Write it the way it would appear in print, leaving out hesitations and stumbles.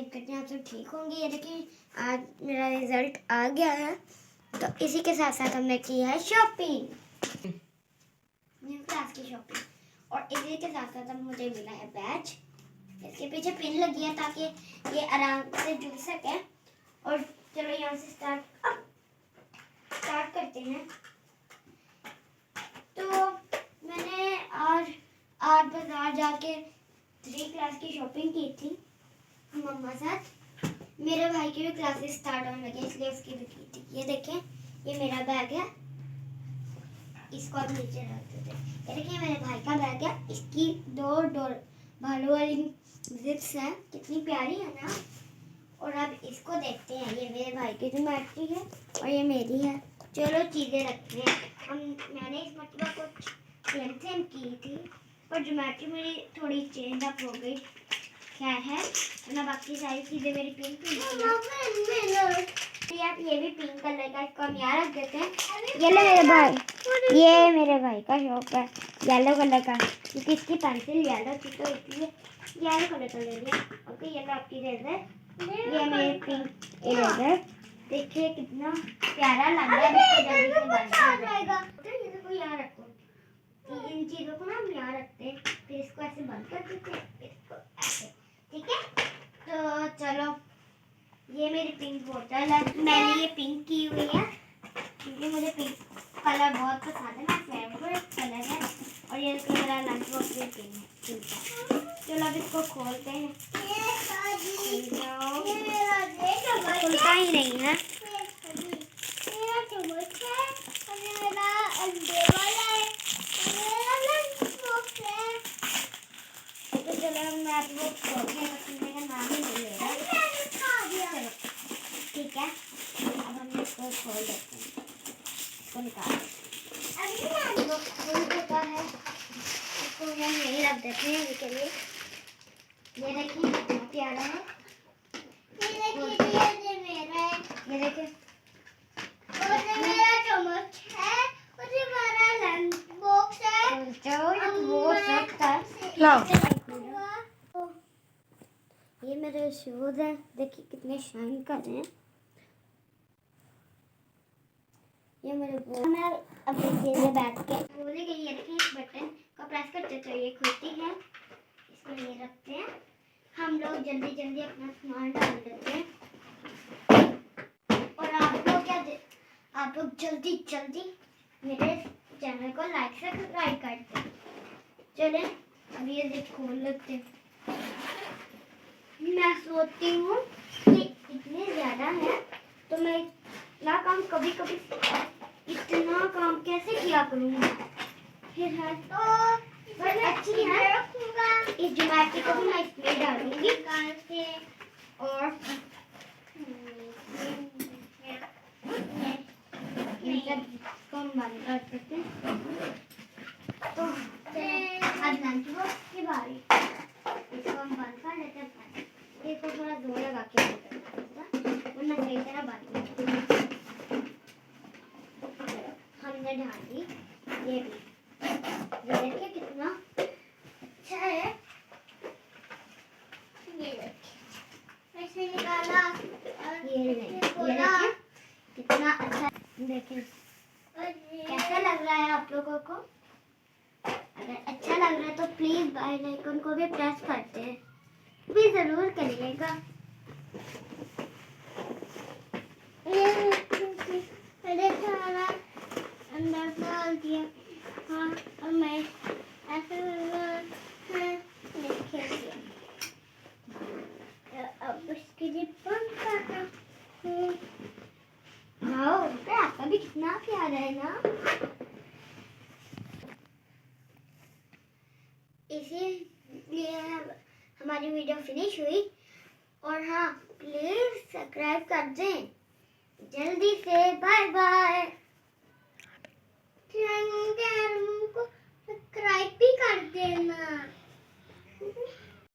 उम्मीद करते हैं आप सब ठीक होंगे। ये देखिए आज मेरा रिजल्ट आ गया है, तो इसी के साथ साथ हमने की है शॉपिंग, न्यू क्लास की शॉपिंग। और इसी के साथ साथ अब मुझे मिला है बैच। इसके पीछे पिन लगी है ताकि ये आराम से जुड़ सके। और चलो यहाँ से स्टार्ट करते हैं। तो मैंने आज बाजार जाके 3 क्लास की शॉपिंग की थी मम्मा साथ। मेरे भाई की भी क्लासेस स्टार्ट होने लगी इसलिए उसकी भी की थी। ये देखें, ये मेरा बैग है, इसको अब नीचे रख देते हैं। ये देखिए मेरे भाई का बैग है, इसकी दो डोर भालू वाली जिप्स है, कितनी प्यारी है ना। और अब इसको देखते हैं। ये मेरे भाई की ज्योमेट्री है और ये मेरी है। चलो चीजें रखते हैं। मैंने इस मरतबा कुछ सेम की थी पर ज्योमेट्री मेरी थोड़ी चेंज अप हो गई। खैर है ना, बाकी सारी चीजें मेरी पिंक आप ये भी पिंक कलर का, इसको हम यहाँ रख देते हैं। ये मेरे भाई का शौक है येलो कलर का, क्योंकि इसकी पेंसिल येलो थी तो इसलिए येलो कलर का ले लिया। ओके, ये लो आपकी इरेजर, ये मेरे पिंक इरेजर। देखिए कितना प्यारा लग रहा है। इसको जल्दी से बंद कर देगा। तो ये देखो यहाँ रखो, इन चीजों को ना हम यहाँ रखते हैं, फिर इसको ऐसे बंद कर देते हैं, फिर इसको ऐसे। ठीक है, तो चलो ये मेरी पिंक बोतल है। मैंने ये पिंक की हुई है क्योंकि मुझे पिंक कलर बहुत पसंद है, मेरा फेवरेट कलर है। और ये मेरा लंच बॉक्स भी पिंक है। चलो अब इसको खोलते हैं। खुलता ही नहीं है। तो चलो मैं आपको खोलने का नाम ही नहीं ले रहा। चलो ठीक है, अब हम इसको खोल देते हैं, इसको निकाल होता है। इसको हम यहीं रख देते हैं अभी के लिए। ये देखिए कितना प्यारा है। ये देखिए मेरा चम्मच है और ये हमारा लंच बॉक्स है। जाओ ये वो सब था। ये मेरे शूज हैं, देखिए कितने शाइन कर रहे हैं। ये मेरे मैं अब देखिए बैठ के बोले कि ये देखिए इस बटन का प्रेस करते तो ये खुलती है। इसको ये रखते हैं, हम लोग जल्दी जल्दी अपना सामान डाल देते हैं। और आप लोग जल्दी जल्दी मेरे चैनल को लाइक से सब्सक्राइब करते हैं। चलें अब ये देख खोल लेते हैं। मैं सोचती हूँ कि इतने ज़्यादा है तो मैं इतना काम कभी कभी इतना काम कैसे किया करूँगी। फिर है तो बड़ी अच्छी है। इस ज्योमेट्री को भी मैं इसमें डालूंगी और इसको हम बंद कर देते हैं। तो आज लंच बॉक्स की बारी, इसको हम बंद कर देते हैं। इसको थोड़ा जोर लगा के वरना सही तरह बंद नहीं। हमने ढाल दी ये भी। ये देखिए कितना अच्छा है। ये देखिए ऐसे निकाला और ये देखिए कितना अच्छा। देखिए कैसा लग रहा है आप लोगों को? अगर अच्छा लग रहा है तो प्लीज बेल आइकन को भी प्रेस करते हैं भी जरूर करिएगा। अंदर डाल दिया। हाँ और मैं ऐसे देखिए अब इसकी जिप बंद करता हूँ। हाँ आपका भी कितना प्यारा है ना। इसीलिए हमारी वीडियो फिनिश हुई। और हाँ प्लीज सब्सक्राइब कर दें जल्दी से। Bye bye. सब्सक्राइब भी कर देना।